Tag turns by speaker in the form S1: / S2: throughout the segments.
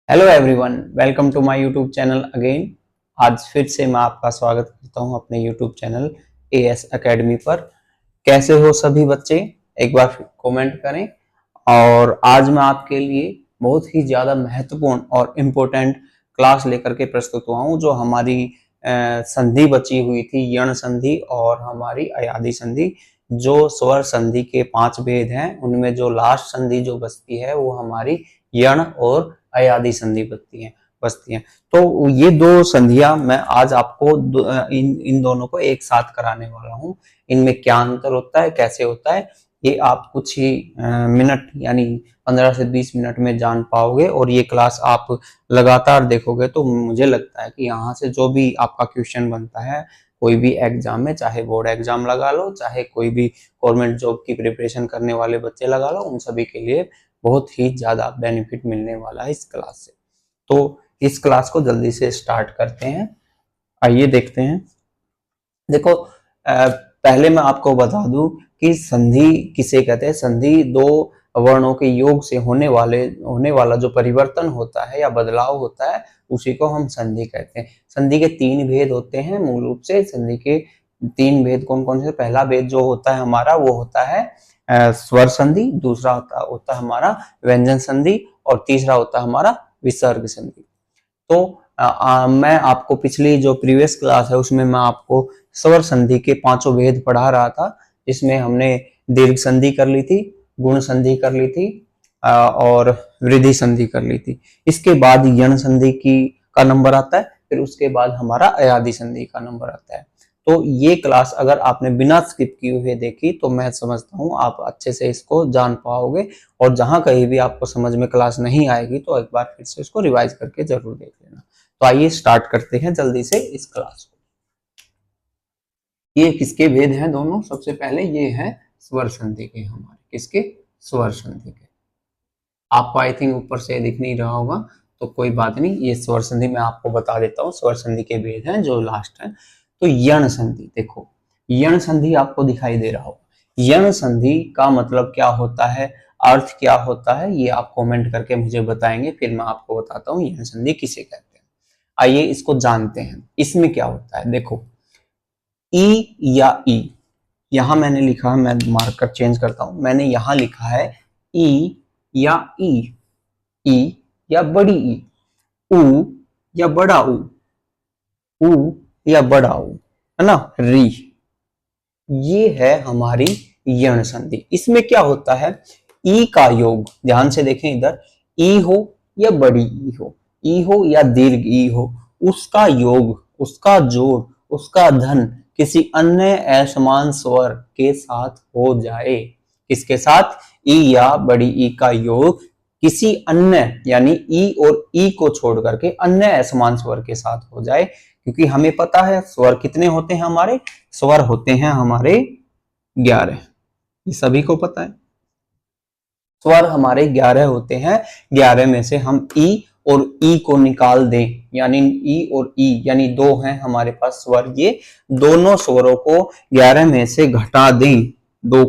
S1: Hello everyone, welcome to my YouTube channel again. आज फिर से मैं आपका स्वागत करता हूं अपने यूट्यूब चैनल एएस एकेडमी पर। कैसे हो सभी बच्चे, एक बार कमेंट करें। और आज मैं आपके लिए बहुत ही ज़्यादा महत्वपूर्ण और इम्पोर्टेंट क्लास लेकर के प्रस्तुत हुआ हूं, जो हमारी संधि बची हुई थी, यण संधि और हमारी अयादि संधि। जो स्वर संधि के 5 भेद हैं, उनमें जो लास्ट संधि जो बचती है वो हमारी यण और अयादि संधि बचती हैं। तो ये दो संधियां मैं आज आपको इन दोनों को एक साथ कराने वाला हूँ। इनमें क्या अंतर होता है, कैसे होता है, ये आप कुछ ही मिनट यानी 15 से 20 मिनट में जान पाओगे। और ये क्लास आप लगातार देखोगे तो मुझे लगता है कि यहाँ से जो भी आपका क्वेश्चन बनता है कोई भी एग्जाम में, चाहे बोर्ड एग्जाम लगा लो, चाहे कोई भी गवर्नमेंट जॉब की प्रिपरेशन करने वाले बच्चे लगा लो, उन सभी के लिए बहुत ही ज्यादा बेनिफिट मिलने वाला है इस क्लास से। तो इस क्लास को जल्दी से स्टार्ट करते हैं। आइए देखते हैं। देखो, पहले मैं आपको बता दूं कि संधि किसे कहते हैं। संधि दो वर्णों के योग से होने वाला जो परिवर्तन होता है या बदलाव होता है, उसी को हम संधि कहते हैं। संधि के 3 भेद होते हैं मूल रूप से। संधि के 3 भेद कौन कौन से? पहला भेद जो होता है हमारा वो होता है स्वर संधि, दूसरा होता है हमारा व्यंजन संधि, और तीसरा होता है हमारा विसर्ग संधि। तो मैं आपको पिछली जो प्रीवियस क्लास है उसमें मैं आपको स्वर संधि के 5 भेद पढ़ा रहा था, जिसमें हमने दीर्घ संधि कर ली थी, गुण संधि कर ली थी और वृद्धि संधि कर ली थी। इसके बाद यण संधि का नंबर आता है, फिर उसके बाद हमारा अयादि संधि का नंबर आता है। तो ये क्लास अगर आपने बिना स्किप किए हुए देखी तो मैं समझता हूँ आप अच्छे से इसको जान पाओगे। और जहां कहीं भी आपको समझ में क्लास नहीं आएगी तो एक बार फिर से इसको रिवाइज करके जरूर देख लेना। तो आइए स्टार्ट करते हैं जल्दी से इस क्लास को। ये किसके भेद हैं दोनों? सबसे पहले ये है स्वर संधि के, हमारे किसके? स्वर संधि के। आपको आई थिंक ऊपर से दिख नहीं रहा होगा, तो कोई बात नहीं, ये स्वर संधि मैं आपको बता देता हूँ। स्वर संधि के भेद हैं जो लास्ट है। तो यण संधि, देखो यण संधि आपको दिखाई दे रहा होगा। यण संधि का मतलब क्या होता है, अर्थ क्या होता है, ये आप कमेंट करके मुझे बताएंगे, फिर मैं आपको बताता हूँ यण संधि किसे कहते हैं। आइए इसको जानते हैं। इसमें क्या होता है, देखो ई या ई, यहां मैंने लिखा, मैं मार्कर चेंज करता हूं, मैंने यहां लिखा है ई या ई, ई या बड़ी ई, ऊ या बड़ा ऊ या बड़ा ऊ, है ना, री। ये है हमारी यण संधि। इसमें क्या होता है, ई का योग, ध्यान से देखें इधर, ई हो या बड़ी ई हो या दीर्घ ई हो, उसका योग, उसका जोड़, उसका धन किसी अन्य असमान स्वर के साथ हो जाए। किसके साथ? ई या बड़ी ई का योग किसी अन्य यानी ई और ई को छोड़ करके अन्य असमान स्वर के साथ हो जाए। क्योंकि हमें पता है स्वर कितने होते हैं हमारे, स्वर होते हैं हमारे 11, ये सभी को पता है। स्वर हमारे 11 होते हैं, 11 में से हम ई और ई को निकाल दें, यानी ई और ई यानी 2 हैं हमारे पास स्वर, ये दोनों स्वरों को 11 में से घटा दें 2,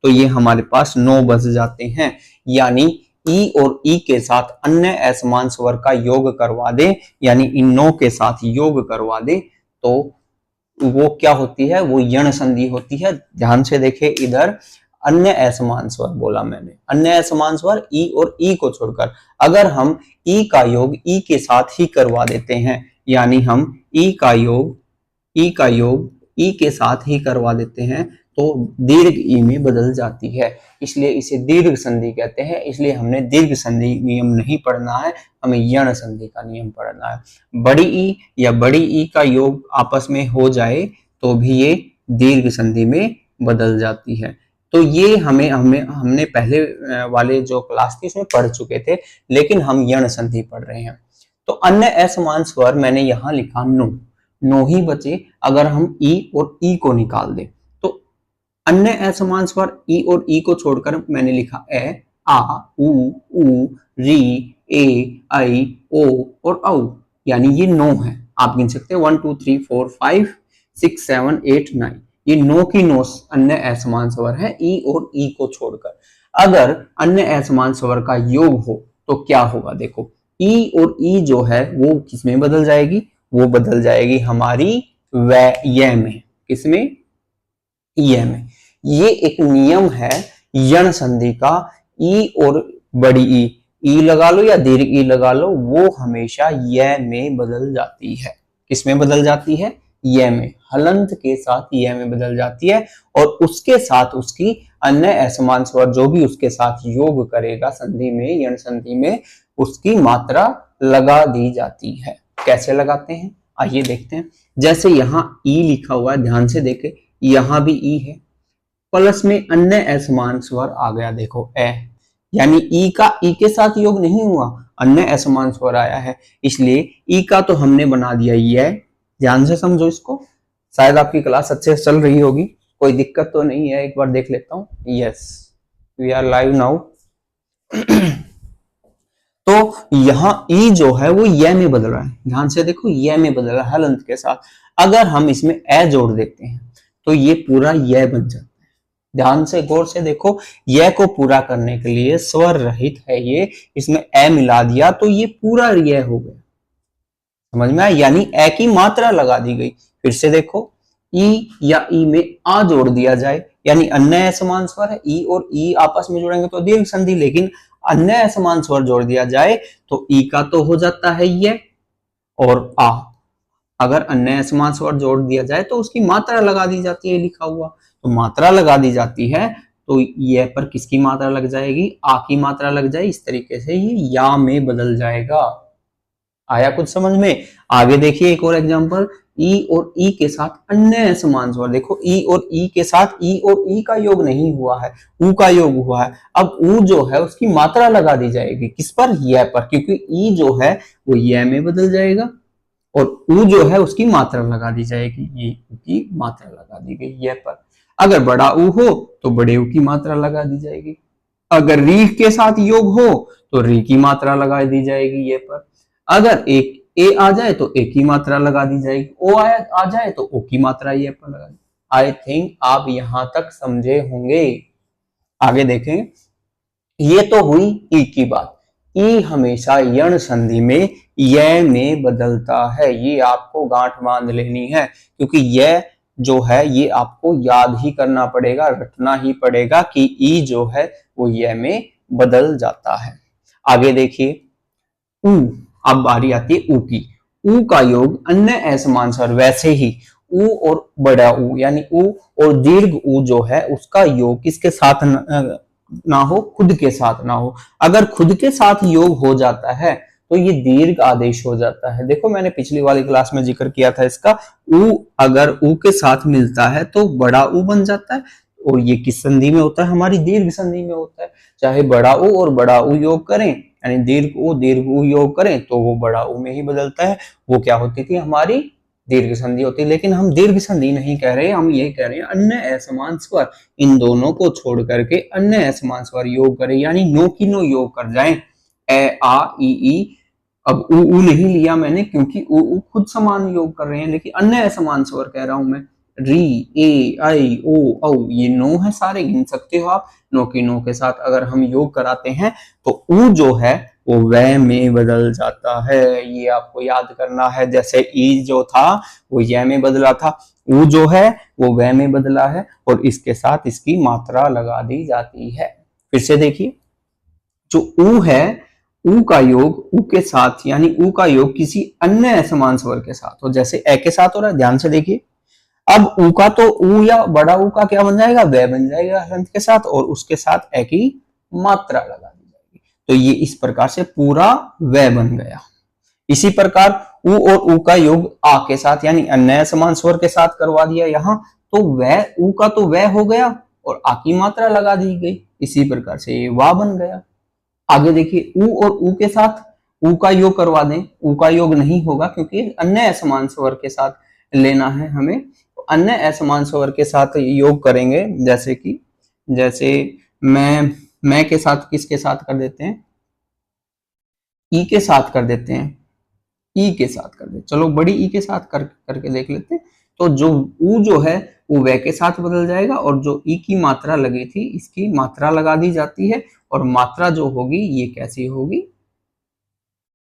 S1: तो ये हमारे पास 9 बच जाते हैं। यानी ई और ई के साथ अन्य असमान स्वर का योग करवा दें, यानी इन 9 के साथ योग करवा दें, तो वो क्या होती है, वो यण संधि होती है। ध्यान से देखें इधर, अन्य असमान स्वर बोला मैंने, अन्य असमान स्वर ई और ई को छोड़कर अगर हम ई का योग ई के साथ ही करवा देते हैं, यानी हम ई का योग ई के साथ ही करवा देते हैं, तो दीर्घ ई में बदल जाती है, इसलिए इसे दीर्घ संधि कहते हैं। इसलिए हमने दीर्घ संधि नियम नहीं पढ़ना है, हमें यण संधि का नियम पढ़ना है। बड़ी ई या बड़ी ई का योग आपस में हो जाए तो भी ये दीर्घ संधि में बदल जाती है। तो ये हमने पहले वाले जो क्लास थी उसमें पढ़ चुके थे, लेकिन हम यण संधि पढ़ रहे हैं। तो अन्य असमान स्वर मैंने यहां लिखा 9 ही बचे। अगर हम ई और ई को निकाल दें तो अन्य असमान स्वर ई और ई को छोड़कर मैंने लिखा ए, आ, उ, री, ए, आई, ओ और औ, यानी ये 9 है। आप गिन सकते हैं 1 2 3 4 5 6 7 8 9, ये 9 की 9 अन्य असमान स्वर है ई और ई को छोड़कर। अगर अन्य असमान स्वर का योग हो तो क्या होगा, देखो ई और ई जो है वो किसमें बदल जाएगी, वो बदल जाएगी हमारी य में। किसमें, ये में। ये एक नियम है यण संधि का। ई और बड़ी ई लगा लो या दीर्घ ई लगा लो, वो हमेशा य में बदल जाती है। किसमें बदल जाती है, य में। हलंत के साथ य में बदल जाती है और उसके साथ उसकी अन्य असमान स्वर जो भी उसके साथ योग करेगा संधि में, यण संधि में, उसकी मात्रा लगा दी जाती है। कैसे लगाते हैं आइए देखते हैं। जैसे यहाँ ई लिखा हुआ है, ध्यान से देखें, यहां भी ई है, प्लस में अन्य असमान स्वर आ गया, देखो ए, यानी ई का ई के साथ योग नहीं हुआ, अन्य असमान स्वर आया है, इसलिए ई का तो हमने बना दिया ये। ध्यान से समझो इसको, शायद आपकी क्लास अच्छे से चल रही होगी, कोई दिक्कत तो नहीं है, एक बार देख लेता हूं। Yes, we are live now. तो यहां ई जो है वो ये में बदल रहा है, ध्यान से देखो, ये में बदल रहा है हलंत के साथ। अगर हम इसमें ए जोड़ देते हैं तो ये पूरा ये बन जाता है। ध्यान से गौर से देखो, ये को पूरा करने के लिए स्वर रहित है ये, इसमें ए मिला दिया तो ये पूरा ये हो गया। समझ में आया, यानी ए की मात्रा लगा दी गई। फिर से देखो, ई या ई में आ जोड़ दिया जाए, यानी अन्य असमान स्वर है, ई और ई आपस में जुड़ेंगे तो दीर्घ संधि, लेकिन अन्य असमान स्वर जोड़ दिया जाए तो ई का तो हो जाता है ये, और आ, अगर अन्य असमान स्वर जोड़ दिया जाए तो उसकी मात्रा लगा दी जाती है, लिखा हुआ, तो मात्रा लगा दी जाती है तो ये पर किसकी मात्रा लग जाएगी, आ की मात्रा लग जाए, इस तरीके से ये या में बदल जाएगा। आया कुछ समझ में। आगे देखिए एक और एग्जांपल, ई और ई के साथ अन्य समान स्वर, देखो ई और ई के साथ ई और ई का योग नहीं हुआ है, ऊ का योग हुआ है। अब ऊ जो है उसकी मात्रा लगा दी जाएगी, किस पर, य पर, क्योंकि ई जो है वो य में बदल जाएगा और ऊ जो है उसकी मात्रा लगा दी जाएगी, ये ऊ की मात्रा लगा दी गई य पर। अगर बड़ा ऊ हो तो बड़े ऊ की मात्रा लगा दी जाएगी, अगर री के साथ योग हो तो री की मात्रा लगा दी जाएगी ये पर, अगर एक ए आ जाए तो ए की मात्रा लगा दी जाएगी, ओ आ जाए तो ओ की मात्रा ये पर लगा दी। आई थिंक आप यहां तक समझे होंगे। आगे देखें, ये तो हुई ई की बात। ई हमेशा यण संधि में य में बदलता है, ये आपको गांठ बांध लेनी है, क्योंकि यह जो है ये आपको याद ही करना पड़ेगा, रटना ही पड़ेगा कि ई जो है वो य में बदल जाता है। आगे देखिए, ऊ, अब बारी आती है ऊ की। ऊ का योग अन्य असमान स्वर, वैसे ही ऊ और बड़ा ऊ, यानी ऊ और दीर्घ ऊ जो है उसका योग किसके साथ ना हो, खुद के साथ ना हो। अगर खुद के साथ योग हो जाता है तो ये दीर्घ आदेश हो जाता है। देखो मैंने पिछली वाली क्लास में जिक्र किया था इसका, ऊ अगर ऊ के साथ मिलता है तो बड़ा ऊ बन जाता है, और ये किस संधि में होता है, हमारी दीर्घ संधि में होता है। चाहे बड़ा ऊ और बड़ा ऊ योग करें, यानी दीर्घ ऊ योग करें तो वो बड़ा ऊ में ही बदलता है, वो क्या होती थी, हमारी दीर्घ संधि होती है। लेकिन हम दीर्घ संधि नहीं कह रहे, हम ये कह रहे हैं अन्य असमान स्वर, इन दोनों को छोड़ करके अन्य असमान स्वर योग करें, यानी नो की नो योग कर जाएं। ए आ ई, अब ऊ नहीं लिया मैंने क्योंकि ऊ खुद समान योग कर रहे हैं, लेकिन अन्य असमान स्वर कह रहा हूं मैं। री, ए, आई, ओ, औ, ये नो है सारे, गिन सकते हो आप। नो की नो के साथ अगर हम योग कराते हैं तो ऊ जो है वो वह में बदल जाता है, ये आपको याद करना है। जैसे ई जो था वो यह में बदला था, ऊ जो है वो वह में बदला है, और इसके साथ इसकी मात्रा लगा दी जाती है। फिर से देखिए, जो ऊ है, ऊ का योग ऊ के साथ, यानी ऊ का योग किसी अन्य असमान स्वर के साथ हो, जैसे ए के साथ हो रहा है, ध्यान से देखिए। अब ऊ का तो ऊ या बड़ा ऊ का क्या बन जाएगा, वह बन जाएगा हलंत के साथ, और उसके साथ ए की मात्रा लगा दी जाएगी, तो ये इस प्रकार से पूरा वह बन गया। इसी प्रकार ऊ और ऊ का योग आ के साथ, यानी अन्य समान स्वर के साथ करवा दिया यहां, तो वह ऊ का तो वह हो गया और आ की मात्रा लगा दी गई, इसी प्रकार से ये वाह बन गया। आगे देखिए, ऊ और ऊ के साथ ऊ का योग करवा दें, ऊ का योग नहीं होगा क्योंकि अन्य असमान स्वर के साथ लेना है हमें। अन्य असमान स्वर के साथ योग करेंगे, जैसे कि जैसे मैं के साथ किसके साथ कर देते हैं, ई के साथ कर देते हैं, ई के साथ कर दे, चलो बड़ी ई के साथ करके देख लेते हैं। तो जो ऊ जो है वो वे के साथ बदल जाएगा, और जो ई की मात्रा लगी थी इसकी मात्रा लगा दी जाती है, और मात्रा जो होगी ये कैसी होगी,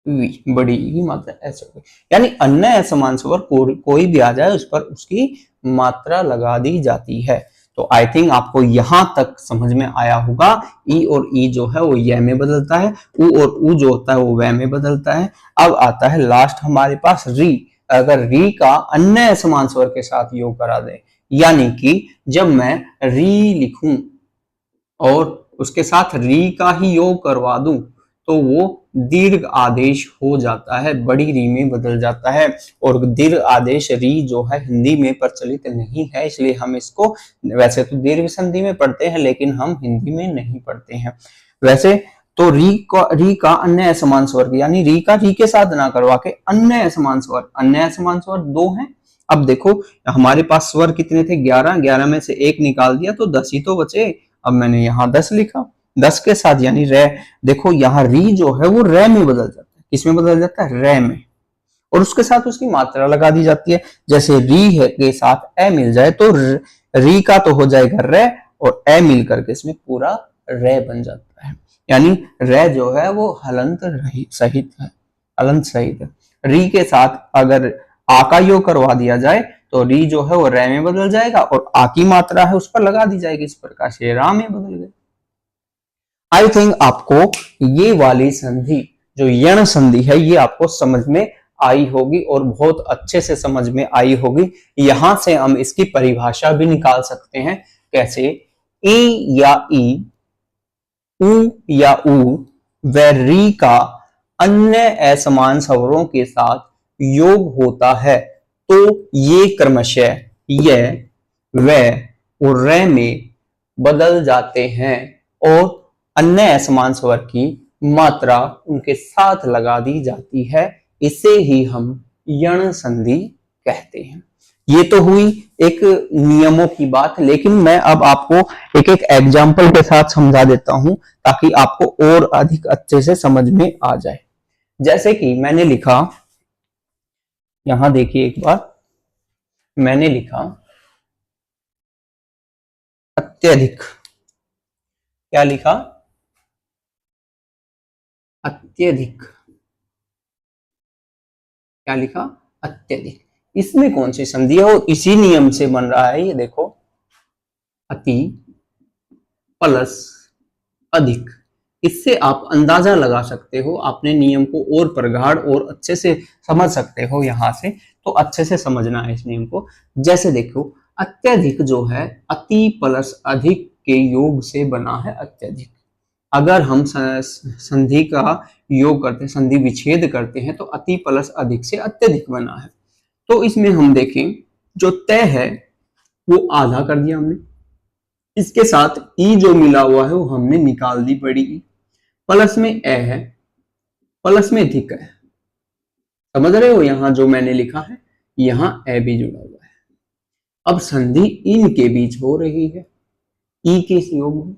S1: वी, बड़ी ई की मात्रा एस हो गई। यानी अन्य असमान स्वर कोई भी आ जाए उस पर उसकी मात्रा लगा दी जाती है। तो आई थिंक आपको यहां तक समझ में आया होगा। ई और ई जो है वो य में बदलता है, उ और उ जो होता है वो वह में बदलता है। अब आता है लास्ट हमारे पास री। अगर री का अन्य असमान स्वर के साथ योग करा दे, यानी कि जब मैं री लिखूं और उसके साथ री का ही योग करवा दूं तो वो दीर्घ आदेश हो जाता है, बड़ी री में बदल जाता है। और दीर्घ आदेश री जो है हिंदी में प्रचलित नहीं है, इसलिए हम इसको वैसे तो दीर्घ संधि में पढ़ते हैं लेकिन हम हिंदी में नहीं पढ़ते हैं। वैसे तो री का अन्य असमान स्वर, यानी री का री के साथ ना करवा के अन्य असमान स्वर दो हैं। अब देखो हमारे पास स्वर कितने थे, 11, 11 में से एक निकाल दिया तो 10 ही तो बचे। अब मैंने यहाँ 10 लिखा, 10 के साथ यानी रे। देखो यहाँ री जो है वो रे में बदल जाता है। किस में बदल जाता है? रे में। और उसके साथ उसकी मात्रा लगा दी जाती है। जैसे री है के साथ ए मिल जाए तो री का तो हो जाएगा रे, और ए मिल करके इसमें पूरा रे बन जाता है। यानी रे जो है वो हलंत सहित है, हलंत सहित है। री के साथ अगर आ का योग करवा दिया जाए तो री जो है वो रे में बदल जाएगा और आ की मात्रा है उस पर लगा दी जाएगी। इस प्रकार से रा में बदल गए। आई थिंक आपको ये वाली संधि जो यण संधि है ये आपको समझ में आई होगी और बहुत अच्छे से समझ में आई होगी। यहां से हम इसकी परिभाषा भी निकाल सकते हैं। कैसे? ई या ई, उ या उ व री का अन्य असमान स्वरों के साथ योग होता है तो ये क्रमशः य, व और रे में बदल जाते हैं और अन्य असमान स्वर की मात्रा उनके साथ लगा दी जाती है। इसे ही हम यण संधि कहते हैं। ये तो हुई एक नियमों की बात, लेकिन मैं अब आपको एक एक एग्जाम्पल के साथ समझा देता हूं ताकि आपको और अधिक अच्छे से समझ में आ जाए। जैसे कि मैंने लिखा, यहां देखिए एक बार, मैंने लिखा अत्यधिक। क्या लिखा? अत्यधिक। क्या लिखा? अत्यधिक। इसमें कौन सी संधि है और इसी नियम से बन रहा है। ये देखो, अति प्लस अधिक। इससे आप अंदाजा लगा सकते हो, अपने नियम को और प्रगाढ़ और अच्छे से समझ सकते हो। यहां से तो अच्छे से समझना है इस नियम को। जैसे देखो, अत्यधिक जो है अति प्लस अधिक के योग से बना है अत्यधिक। अगर हम संधि का योग करते हैं, संधि विच्छेद करते हैं तो अति प्लस अधिक से अत्यधिक बना है। तो इसमें हम देखें, जो तय है वो आधा कर दिया हमने, इसके साथ ई जो मिला हुआ है वो हमने निकाल दी, बड़ी ई। प्लस में ए है, प्लस में अधिक है। समझ रहे हो? यहां जो मैंने लिखा है यहां ए भी जुड़ा हुआ है। अब संधि इनके बीच हो रही है, ई के योग में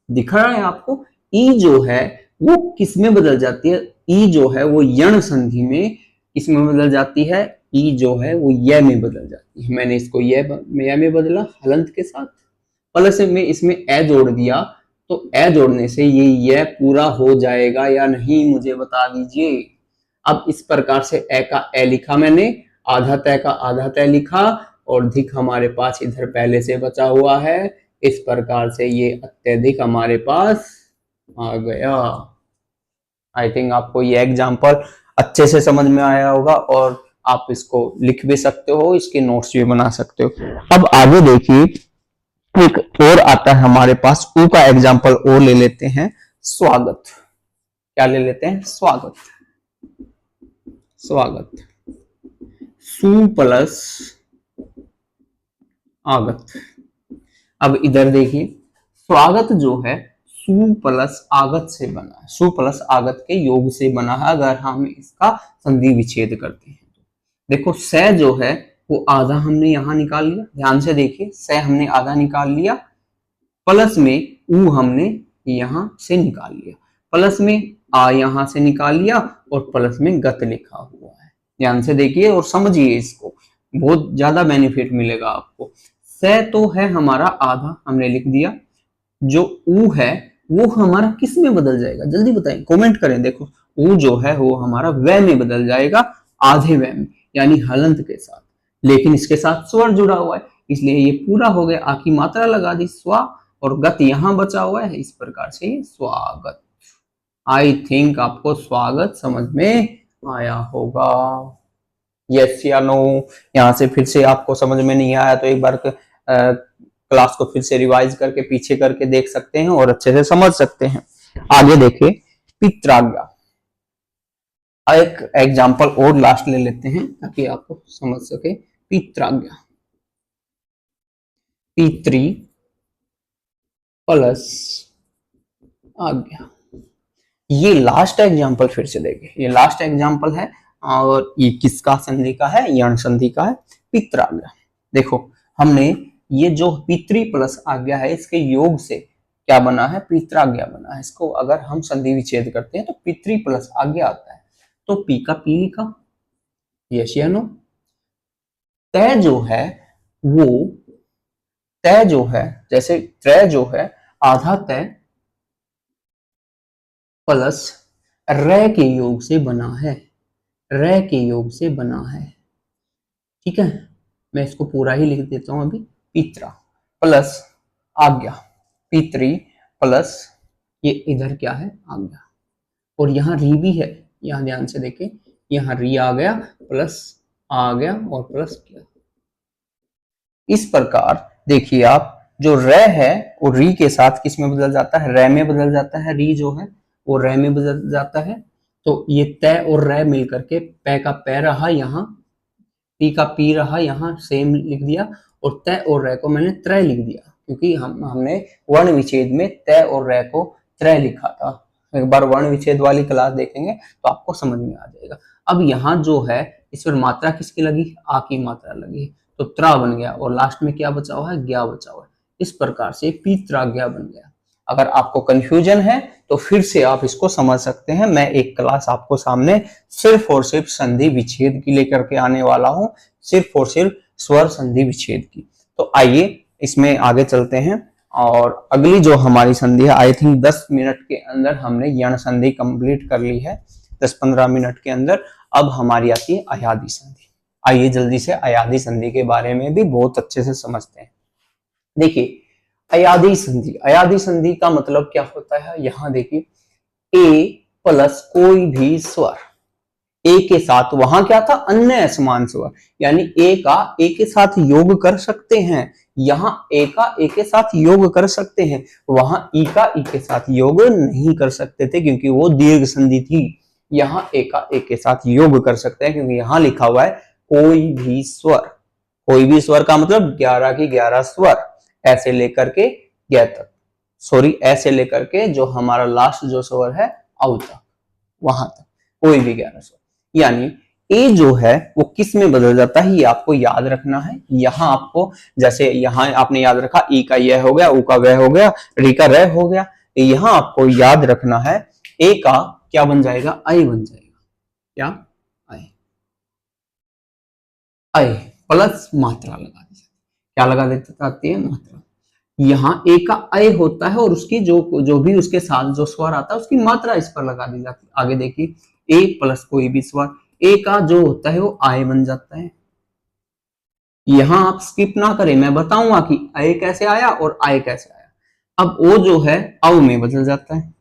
S1: दिख रहा है आपको। ई जो है वो किस में बदल जाती है? ई जो है वो यण संधि में किस में बदल जाती है? ई जो है वो य में बदल जाती है। मैंने इसको य में बदला हलंत के साथ, प्लस में इसमें ए जोड़ दिया तो ए जोड़ने से ये य पूरा हो जाएगा या नहीं, मुझे बता दीजिए। अब इस प्रकार से ए का ए लिखा मैंने, आधा तय का आधा तय लिखा और धिक हमारे पास इधर पहले से बचा हुआ है। इस प्रकार से ये अत्यधिक हमारे पास आ गया। आई थिंक आपको ये एग्जाम्पल अच्छे से समझ में आया होगा और आप इसको लिख भी सकते हो, इसके नोट्स भी बना सकते हो। अब आगे देखिए, एक और आता है हमारे पास, ऊ का एग्जाम्पल और ले लेते हैं, स्वागत। क्या ले लेते हैं? स्वागत। स्वागत, सु प्लस आगत। अब इधर देखिए, स्वागत जो है सु प्लस आगत से बना है, सु प्लस आगत के योग से बना है। अगर हम इसका संधि विच्छेद करते हैं तो देखो, से जो है वो आधा हमने यहां निकाल लिया, ध्यान से देखिए, से हमने आधा निकाल लिया, प्लस में ऊ हमने यहां से निकाल लिया, प्लस में आ यहां से निकाल लिया और प्लस में गत लिखा हुआ है। ध्यान से देखिए और समझिए इसको, बहुत ज्यादा बेनिफिट मिलेगा आपको। से तो है हमारा आधा, हमने लिख दिया। जो ऊ है वो हमारा किस में बदल जाएगा? जल्दी बताएं, कमेंट करें। देखो, ऊ जो है वो हमारा वे में बदल जाएगा, आधे वे में, यानी हलंत के साथ, लेकिन इसके साथ स्वर जुड़ा हुआ है, इसलिए ये पूरा हो गया। आ की मात्रा लगा दी स्वा, और गत यहाँ बचा हुआ है, इस प्रकार से स्वागत। आई थिंक आपको स्वागत समझ में आया होगा। यस या नो? यहाँ से फिर से आपको समझ में नहीं आया तो एक बार क्लास को फिर से रिवाइज करके पीछे करके देख सकते हैं और अच्छे से समझ सकते हैं। आगे देखिए, पित्राज्ञा। एक एग्जाम्पल और लास्ट ले लेते हैं ताकि आपको समझ सके। पित्राज्ञा, पितृ प्लस आज्ञा। ये लास्ट एग्जाम्पल फिर से देखिए, ये लास्ट एग्जाम्पल है और ये किसका संधि का है? यण संधि का है, पित्राज्ञा। देखो हमने ये जो पितृ प्लस आज्ञा है इसके योग से क्या बना है? पित्राज्ञा बना है। इसको अगर हम संधि विच्छेद करते हैं तो पितृ प्लस आज्ञा आता है, तो पी का पी लिखा, यस या नो? तय जो है वो, तय जो है जैसे त्रय जो है आधा तय प्लस रे के योग से बना है, रे के योग से बना है। ठीक है, मैं इसको पूरा ही लिख देता हूं अभी। पित्रा प्लस आज्ञा, पितृ प्लस ये इधर क्या है? आज्ञा, और यहाँ री भी है, यहाँ ध्यान से देखें, यहाँ री आ गया प्लस आ गया और प्लस किया। इस प्रकार देखिए आप, जो रे है वो री के साथ किस में बदल जाता है? रे में बदल जाता है। री जो है वो रे में बदल जाता है, तो ये तय और रे मिलकर के पै का पै रहा, यहाँ पी का पी रहा, यहाँ सेम लिख दिया, और तय और रे को मैंने त्रय लिख दिया क्योंकि हमने वर्ण विच्छेद में तय और रे को त्रय लिखा था। एक बार वर्ण विच्छेद वाली क्लास देखेंगे तो आपको समझ में आ जाएगा। अब यहाँ जो है इस पर मात्रा किसकी लगी? आ की मात्रा लगी, तो त्रा बन गया, और लास्ट में क्या बचा हुआ है? ज्ञा बचा हुआ है। इस प्रकार से पित्राज्ञा बन गया। अगर आपको कंफ्यूजन है तो फिर से आप इसको समझ सकते हैं। मैं एक क्लास आपको सामने सिर्फ और सिर्फ संधि विच्छेद की लेकर के आने वाला हूं, सिर्फ और सिर्फ स्वर संधि विच्छेद की। तो आइए इसमें आगे चलते हैं, और अगली जो हमारी संधि है, आई थिंक 10 मिनट के अंदर हमने यण संधि कंप्लीट कर ली है, 10-15 मिनट के अंदर। अब हमारी आती है अयादि संधि। आइए जल्दी से अयादि संधि के बारे में भी बहुत अच्छे से समझते हैं। देखिए अयादि संधि, अयादि संधि का मतलब क्या होता है? यहां देखिए, ए प्लस कोई भी स्वर, ए के साथ वहां क्या था? अन्य असमान स्वर, यानी ए का ए के साथ योग कर सकते हैं, यहाँ ए का ए के साथ योग कर सकते हैं, वहां ई का ई के साथ योग नहीं कर सकते थे क्योंकि वो दीर्घ संधि थी। यहाँ ए का ए के साथ योग कर सकते हैं क्योंकि यहाँ लिखा हुआ है कोई भी स्वर। कोई भी स्वर का मतलब 11 की 11 स्वर, ऐसे लेकर के ज्ञ तक, सॉरी ऐसे लेकर के जो हमारा लास्ट जो स्वर है औ तक, वहां तक कोई भी 11 स्वर। यानी ए जो है वो किस में बदल जाता है ये आपको याद रखना है। यहाँ आपको, जैसे यहाँ आपने याद रखा ई का यह हो गया, ऊ का वह हो गया, री का रे हो गया, यहाँ आपको याद रखना है ए का क्या बन जाएगा? आई बन जाएगा। क्या? आई, आई प्लस मात्रा लगा दी, क्या लगा देती है? मात्रा। यहाँ ए का अय होता है और उसकी जो भी उसके साथ जो स्वर आता है उसकी मात्रा इस पर लगा दी जाती है। आगे देखिए, ए प्लस कोई भी स्वर, ए का जो होता है वो आय बन जाता है। यहाँ आप स्किप ना करें, मैं बताऊंगा कि अय कैसे आया और आय कैसे आया। अब ओ जो है औ में बदल जाता है,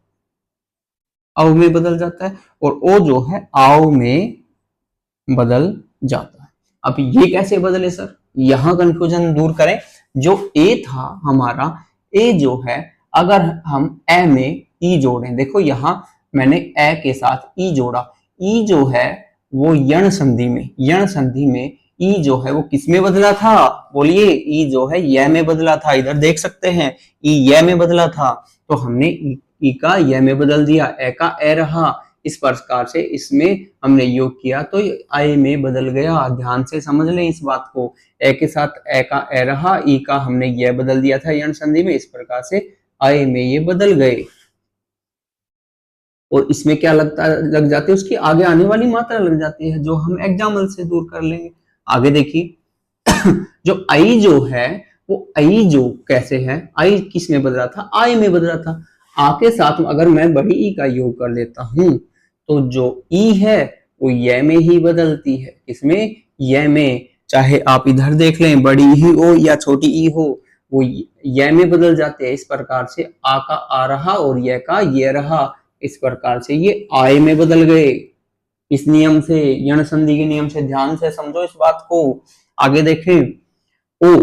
S1: औ में बदल जाता है, और ओ जो है आओ में बदल जाता है। अब ये कैसे बदले सर? यहां कंफ्यूजन दूर करें। जो ए था हमारा, ए जो है अगर हम ए में ई जोड़ें, देखो यहां मैंने ए के साथ ई जोड़ा, ई जो है वो यण संधि में, यण संधि में ई जो है वो किस में बदला था? बोलिए, ई जो है य में बदला था। इधर देख सकते हैं ई य में बदला था, तो हमने ई का य में बदल दिया, ए का ए रहा। इस प्रकार से इसमें हमने योग किया तो आय में बदल गया। ध्यान से समझ लें इस बात को, ए के साथ ए का ए रहा, ई का हमने यह बदल दिया था यण संधि में, इस प्रकार से आय में ये बदल गए। और इसमें क्या लग जाती है? उसकी आगे आने वाली मात्रा लग जाती है, जो हम एग्जाम्पल से दूर कर लेंगे। आगे देखिए जो आई जो है वो आई जो कैसे है? आई किस में बदला था? आय में बदला था। आ के साथ अगर मैं बड़ी ई का योग कर लेता हूं तो जो ई है वो य में ही बदलती है। किसमें? य में। चाहे आप इधर देख लें, बड़ी ई हो या छोटी ई हो, वो य में बदल जाते हैं। इस प्रकार से आ का आ रहा और य का ये रहा, इस प्रकार से ये आय में बदल गए। इस नियम से, यण संधि के नियम से ध्यान से समझो इस बात को। आगे देखें, ओ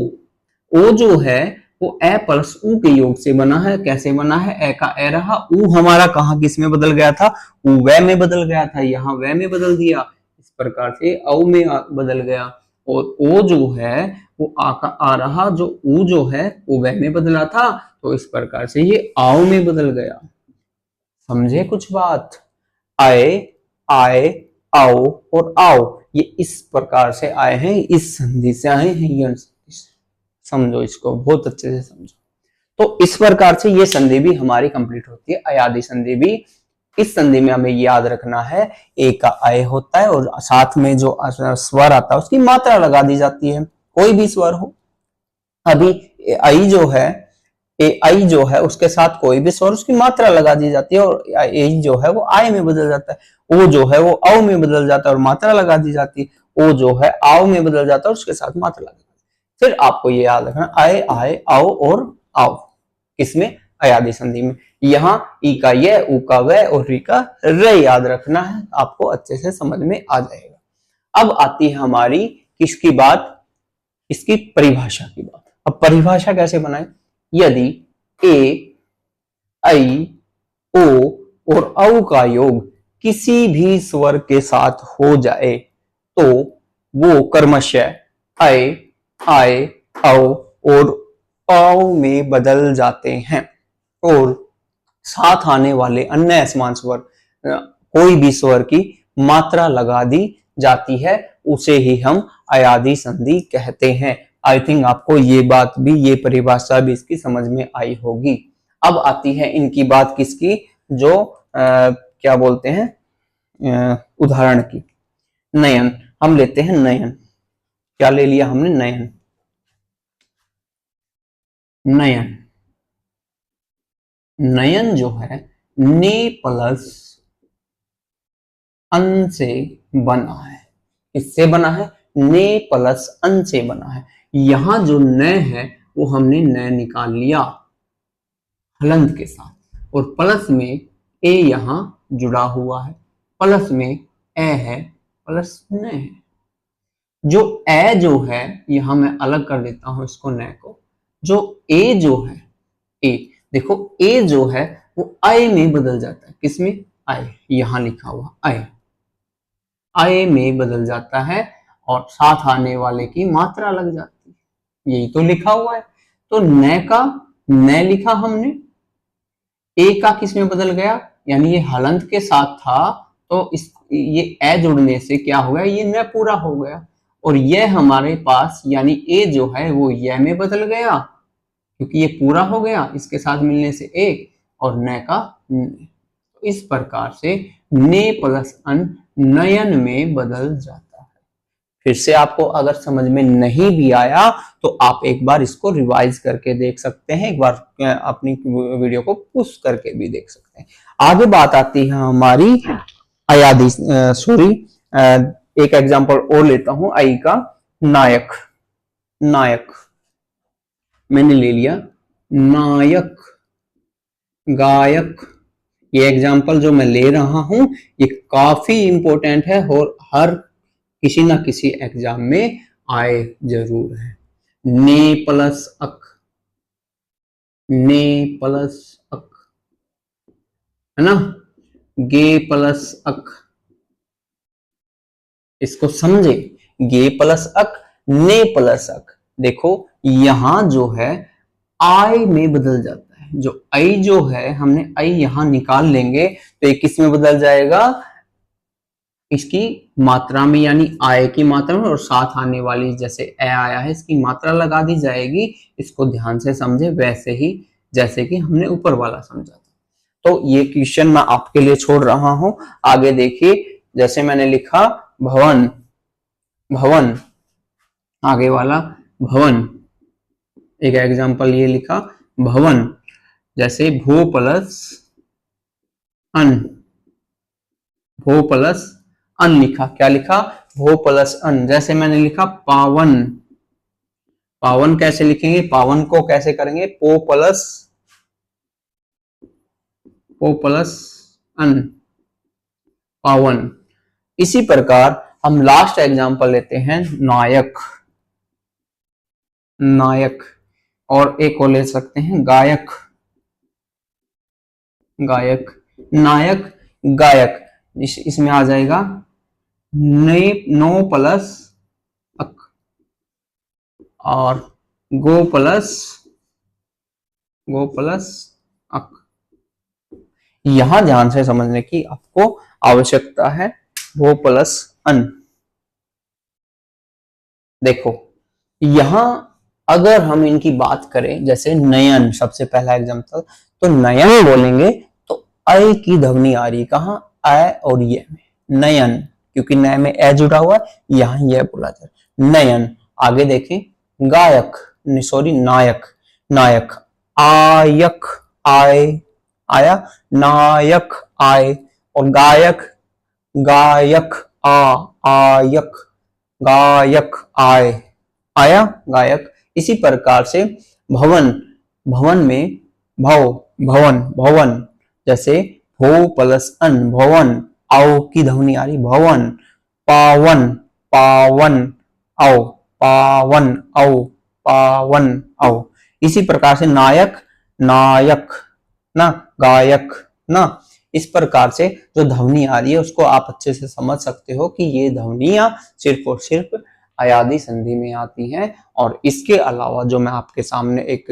S1: ओ जो है वो ए प्लस ऊ के योग से बना है। कैसे बना है? ए का ए रहा, ऊ हमारा कहा किस में बदल गया था? ऊ वे में बदल गया था, यहाँ वे में बदल दिया। इस प्रकार से औ में बदल गया। और ओ जो है वो आ का आ रहा, जो ऊ जो है वो वे में बदला था, तो इस प्रकार से ये आओ में बदल गया। समझे कुछ बात? आए, आए, आओ और आओ, ये इस प्रकार से आए हैं, इस संधि से आए हैं। समझो इसको, बहुत अच्छे से समझो। तो इस प्रकार से ये संधि भी हमारी कंप्लीट होती है, अयादि संधि भी। इस संधि में हमें याद रखना है, ए का आय होता है और साथ में जो स्वर आता है उसकी मात्रा लगा दी जाती है, कोई भी स्वर हो। अभी आई जो है, ए आई जो है उसके साथ कोई भी स्वर, उसकी मात्रा लगा दी जाती है और ए जो है वो आय में बदल जाता है। ओ जो है वो औ में बदल जाता है और मात्रा लगा दी जाती है। ओ जो है आओ में बदल जाता है और उसके साथ मात्रा लगा दी जाती है। फिर आपको ये याद रखना, आए, आए, आओ और आओ, किसमें? अयादि संधि में। यहाँ ई का ये, ऊ का वे और री का रे याद रखना है, आपको अच्छे से समझ में आ जाएगा। अब आती है हमारी किसकी बात? इसकी परिभाषा की बात। अब परिभाषा कैसे बनाए? यदि ए, आई, ओ और औ का योग किसी भी स्वर के साथ हो जाए तो वो क्रमशः आए, आए, औ और औ में बदल जाते हैं। और साथ आने वाले अन्य असमान स्वर, कोई भी स्वर की मात्रा लगा दी जाती है, उसे ही हम अयादि संधि कहते हैं। आई थिंक आपको ये बात भी, ये परिभाषा भी इसकी समझ में आई होगी। अब आती है इनकी बात किसकी? जो क्या बोलते हैं, उदाहरण की। नयन, हम लेते हैं नयन। क्या ले लिया हमने? नयन। नयन, नयन जो है ने प्लस अन से बना है। इससे बना है, ने प्लस अन से बना है। यहां जो न है वो हमने न निकाल लिया हलंत के साथ, और प्लस में ए यहां जुड़ा हुआ है, प्लस में ए है, प्लस न है। जो ए जो है यहां मैं अलग कर देता हूं इसको, न को। जो ए जो है, ए देखो, ए जो है वो आय में बदल जाता है। किसमें? आय, यहां लिखा हुआ आय, आय में बदल जाता है और साथ आने वाले की मात्रा लग जाती है, यही तो लिखा हुआ है। तो न का न लिखा हमने, ए का किस में बदल गया? यानी ये हलंत के साथ था, तो इस ये ए जुड़ने से क्या हो गया? ये न पूरा हो गया। और ये हमारे पास यानी ए जो है वो य में बदल गया, क्योंकि ये पूरा हो गया इसके साथ मिलने से ए, और न का न। इस प्रकार से ने प्लस अन नयन में बदल जाता है। फिर से आपको अगर समझ में नहीं भी आया तो आप एक बार इसको रिवाइज करके देख सकते हैं, एक बार अपनी वीडियो को पुश करके भी देख सकते हैं। आगे बात आती है हमारी अयादि, सॉरी, एक एग्जांपल और लेता हूं, आई का नायक। नायक मैंने ले लिया, नायक, गायक। ये एग्जाम्पल जो मैं ले रहा हूं ये काफी इंपॉर्टेंट है और हर किसी ना किसी एग्जाम में आए जरूर है। ने प्लस अक, ने प्लस अक, है ना? गे प्लस अक, इसको समझे। गे प्लस अक, ने प्लस अक। देखो यहां जो है आई में बदल जाता है। जो आई जो है, हमने आई यहां निकाल लेंगे तो ये किस में बदल जाएगा? इसकी मात्रा में, यानी आय की मात्रा में, और साथ आने वाली जैसे ए आया है इसकी मात्रा लगा दी जाएगी। इसको ध्यान से समझे, वैसे ही जैसे कि हमने ऊपर वाला समझा था। तो ये क्वेश्चन मैं आपके लिए छोड़ रहा हूं। आगे देखिए, जैसे मैंने लिखा भवन, भवन, आगे वाला भवन, एक एग्जांपल ये लिखा भवन, जैसे भू प्लस अन, भो प्लस अन लिखा। क्या लिखा? भो प्लस अन। जैसे मैंने लिखा पावन, पावन कैसे लिखेंगे? पावन को कैसे करेंगे? पो प्लस अन, पावन। इसी प्रकार हम लास्ट एग्जांपल लेते हैं नायक, नायक, और एक और ले सकते हैं गायक, गायक, नायक, गायक। इसमें आ जाएगा ने, नो प्लस अक, और गो प्लस अक। यहां ध्यान से समझने की आपको आवश्यकता है। वो प्लस अन। देखो यहां अगर हम इनकी बात करें, जैसे नयन सबसे पहला एग्जांपल, तो नयन बोलेंगे तो अय की ध्वनि आ रही। कहां? अय और ये में। नयन, क्योंकि नय में ए जुड़ा हुआ है, यहां यह बोला जाए नयन। आगे देखें गायक, सॉरी नायक, नायक, आयक, आय, आया, नायक आय, और गायक, गायक आ, आयक, गायक आय, आया गायक। इसी प्रकार से भवन, भवन में भव, भवन, भवन, जैसे भो प्लस अन, भवन, आओ की ध्वनि आ रही, भवन। पावन, पावन आओ, पावन आओ, पावन आओ। इसी प्रकार से नायक, नायक ना, गायक ना। इस प्रकार से जो ध्वनि आ रही है उसको आप अच्छे से समझ सकते हो कि ये ध्वनियां सिर्फ और सिर्फ अयादी संधि में आती हैं। और इसके अलावा जो मैं आपके सामने एक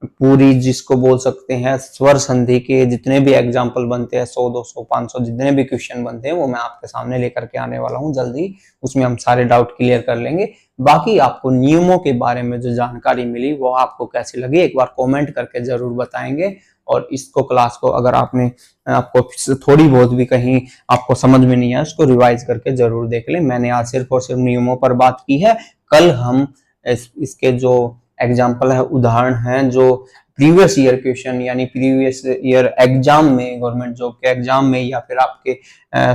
S1: पूरी, जिसको बोल सकते हैं स्वर संधि के जितने भी एग्जाम्पल बनते हैं, 100, 200, 500 जितने भी क्वेश्चन बनते हैं, वो मैं आपके सामने लेकर के आने वाला हूं जल्दी। उसमें हम सारे डाउट क्लियर कर लेंगे। बाकी आपको नियमों के बारे में जो जानकारी मिली वो आपको कैसी लगी, एक बार कमेंट करके जरूर बताएंगे। और इसको क्लास को अगर आपको थोड़ी बहुत भी कहीं आपको समझ में नहीं है, उसको रिवाइज करके जरूर देख लें। मैंने आज सिर्फ और सिर्फ नियमों पर बात की है। कल हम इसके जो एग्जाम्पल है, उदाहरण हैं, जो प्रीवियस ईयर क्वेश्चन यानी प्रीवियस ईयर एग्जाम में, गवर्नमेंट जॉब के एग्जाम में या फिर आपके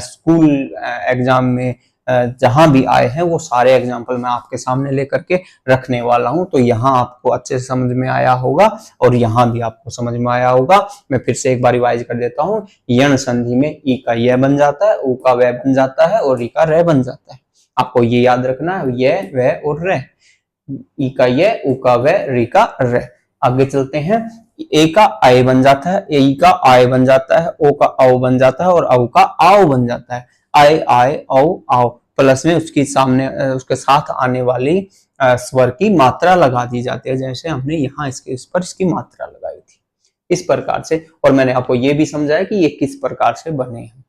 S1: स्कूल एग्जाम में जहां भी आए हैं, वो सारे एग्जाम्पल मैं आपके सामने लेकर के रखने वाला हूं। तो यहाँ आपको अच्छे से समझ में आया होगा और यहाँ भी आपको समझ में आया होगा। मैं फिर से एक बार रिवाइज कर देता हूँ। यण संधि में ई का यह बन जाता है, ऊ का वह बन जाता है और री का रे बन जाता है। आपको ये याद रखना है, यह, वह और रे। ई का यह, ऊ का वह, री का रे। आगे चलते हैं। ए का आय बन जाता है, ए का आय बन जाता है, ओ का औ बन जाता है और औ का आओ बन जाता है। आय, आय, औ, आओ, प्लस में उसकी सामने उसके साथ आने वाली स्वर की मात्रा लगा दी जाती है, जैसे हमने यहाँ इसके इस पर इसकी मात्रा लगाई थी, इस प्रकार से। और मैंने आपको ये भी समझाया कि ये किस प्रकार से बने हैं।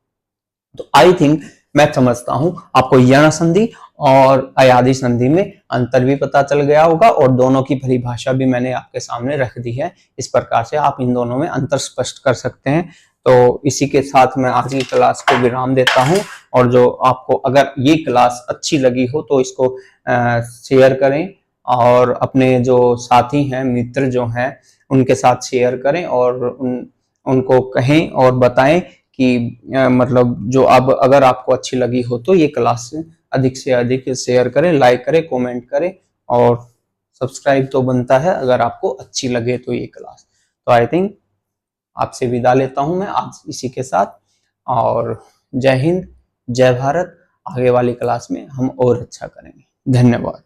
S1: तो आई थिंक, मैं समझता हूं आपको यण संधि और अयादी संधि में अंतर भी पता चल गया होगा और दोनों की परिभाषा भी मैंने आपके सामने रख दी है। इस प्रकार से आप इन दोनों में अंतर स्पष्ट कर सकते हैं। तो इसी के साथ मैं आज की क्लास को विराम देता हूं। और जो आपको अगर ये क्लास अच्छी लगी हो तो इसको शेयर करें और अपने जो साथी हैं, मित्र जो हैं, उनके साथ शेयर करें और उनको कहें और बताएं कि मतलब जो अब अगर आपको अच्छी लगी हो तो ये क्लास अधिक से अधिक शेयर करें, लाइक करें, कमेंट करें और सब्सक्राइब तो बनता है अगर आपको अच्छी लगे तो ये क्लास। तो आई थिंक आपसे विदा लेता हूं मैं आज इसी के साथ। और जय हिंद, जय भारत। आगे वाली क्लास में हम और अच्छा करेंगे। धन्यवाद।